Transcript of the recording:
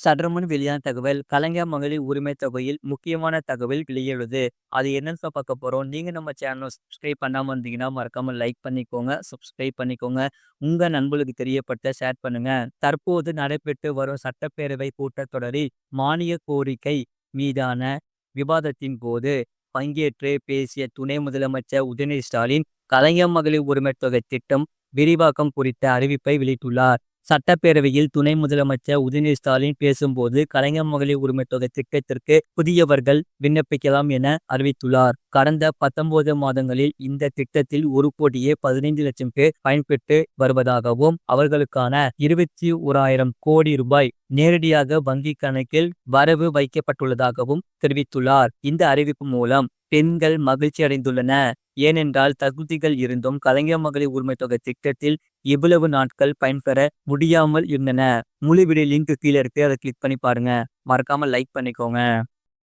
சற்றுமுன் வெளியான தகவல் கலைஞர் மகளிர் உரிமை தொகையில் முக்கியமான தகவல் வெளியிடுது. அது என்னன்னு பார்க்க போறோம். நீங்க நம்ம சேனலை சப்ஸ்கிரைப் பண்ணாம இருந்தீங்கன்னா மறக்காம லைக் பண்ணிக்கோங்க, சப்ஸ்கிரைப் பண்ணிக்கோங்க. உங்க நண்பர்களுக்கு தெரியப்படுத்த ஷேர் பண்ணுங்க. தற்போது நடைபெற்று வரும் சட்டப்பேரவை கூட்டத்தொடரில் மானிய கோரிக்கை மீதான விவாதத்தின் போது பங்கேற்று பேசிய துணை முதலமைச்சர் உதயநிதி ஸ்டாலின் கலைஞர் மகளிர் உரிமை தொகை திட்டம் விரிவாக்கம் குறித்த அறிவிப்பை வெளியிட்டுள்ளார். சட்டப்பேரவையில் துணை முதலமைச்சர் உதயநிதி ஸ்டாலின் பேசும்போது கலைஞர் மகளிர் உரிமை தொகை திட்டத்திற்கு புதியவர்கள் விண்ணப்பிக்கலாம் என அறிவித்துள்ளார். கடந்த 19 மாதங்களில் இந்த திட்டத்தில் 1,15,00,000 பேர் பயன்பெற்று வருவதாகவும் அவர்களுக்கான 21,000 கோடி ரூபாய் நேரடியாக வங்கி கணக்கில் வரவு வைக்கப்பட்டுள்ளதாகவும் தெரிவித்துள்ளார். இந்த அறிவிப்பு மூலம் பெண்கள் மகிழ்ச்சி அடைந்துள்ளன. ஏனென்றால் தகுதிகள் இருந்தும் கலைஞர் மகளிர் உரிமை தொகை திட்டத்தில் இவ்வளவு நாட்கள் பயன்பெற முடியாமல் இருந்தன. முழு வீடியோ லிங்க் கீழே இருக்கு, அதை கிளிக் பண்ணி பாருங்க. மறக்காம லைக் பண்ணிக்கோங்க.